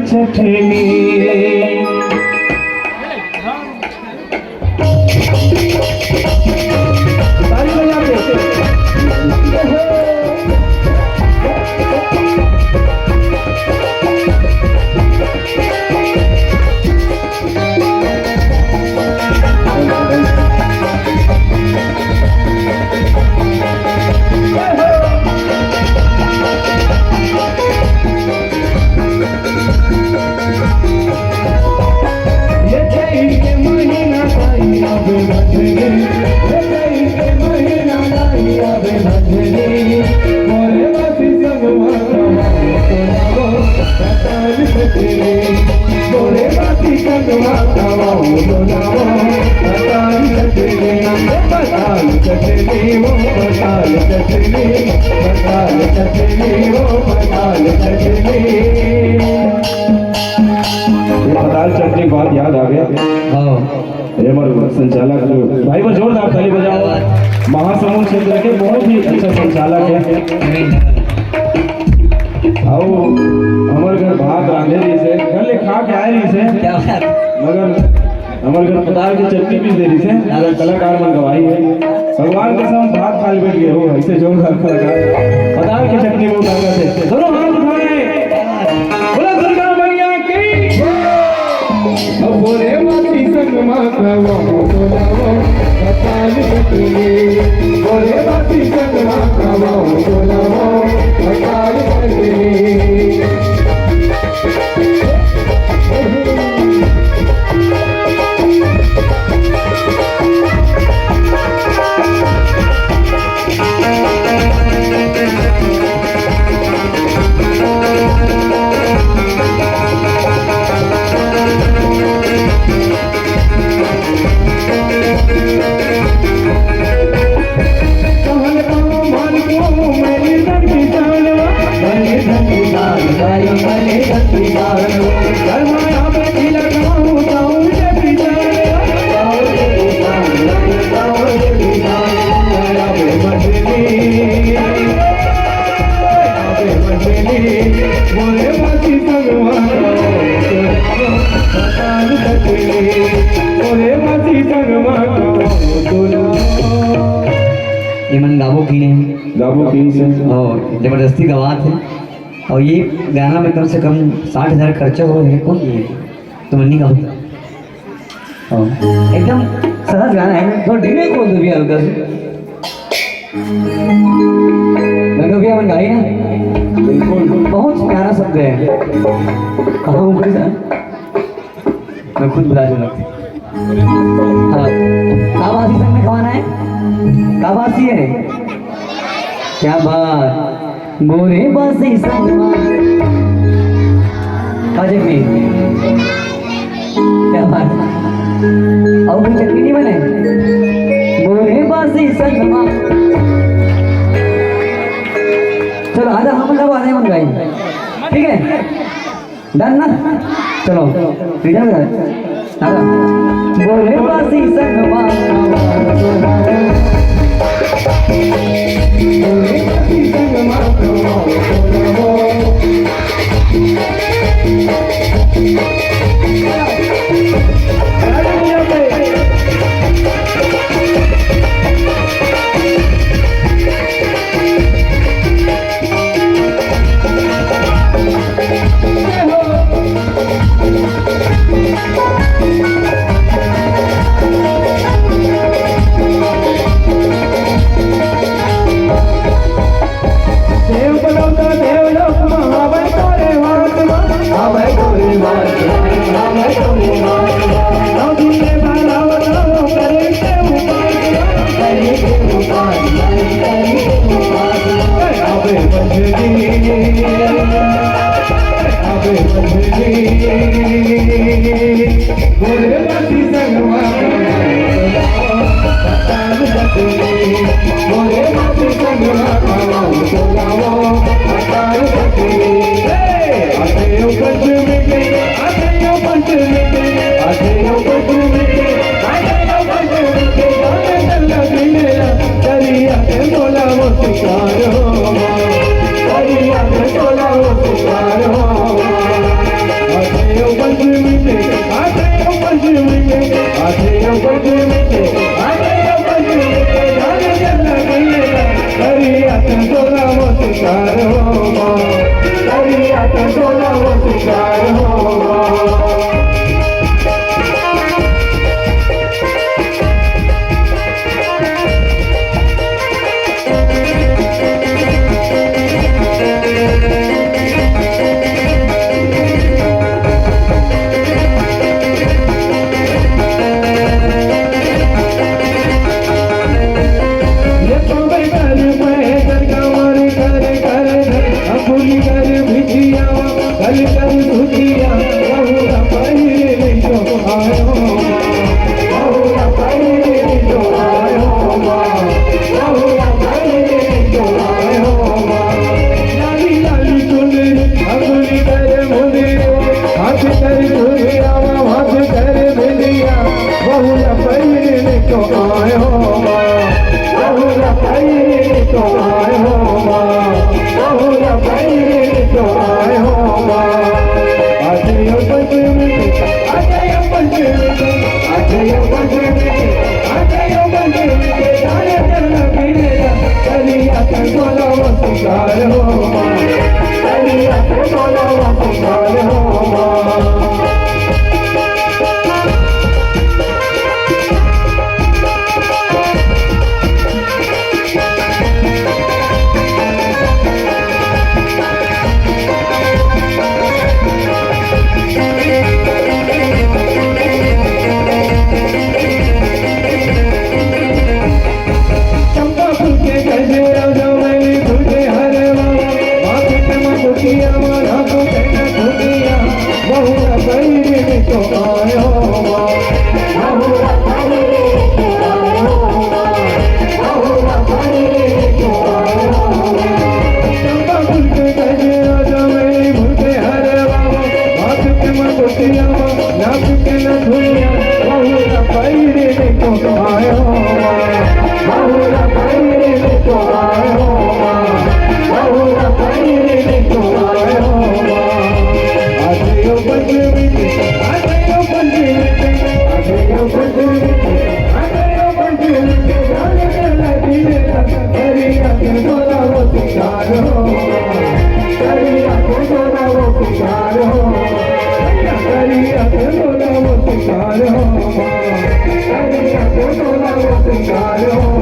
चटनी चटनी बात याद आ गया। हाँ संचालक भाई वो जोरदार ताली बजाओ। महासमुंद क्षेत्र के बहुत ही अच्छा संचालक है। आओ हमारे घर भात रांधे रही से घर ले खा के आए रही से मगर हमारे घर पताल की चटनी भी दे रही से कलाकार मन गवाही है। भगवान के साथ भात खा बैठ गए हो ऐसे जोरदार कलाकार पताल की चटनी बहुत ताकत है। दोनों हाथ उठाए बोला दुर्गा मैया की बोले माती संग माता वो बोलावो पताल चटनी बोले माती संग माता वो बोलावो पताल चटनी गाबो की से और जबरदस्ती गवात है और ये गाना में कम से कम 60,000 खर्चा हो है। कौन ये तो मन्नी का एकदम सहज गाना है। थोड़ा डिले को दो भैया हल्का से लगा भैया मन गाई ना बिल्कुल बहुत प्यारा शब्द है। कहाँ ऊपर से मैं खुद बुला दूँ लगती। हाँ काबासी संग में खवाना है। काबासी है क्या बात गोरे बासी संगमा अजय में क्या बात और कोई चटनी नहीं बने गोरे बासी संगमा। चलो आधा हम लोग आधे मन गाएं ठीक है डन ना। चलो रिजल्ट आधा गोरे बासी संगमा Hare Hare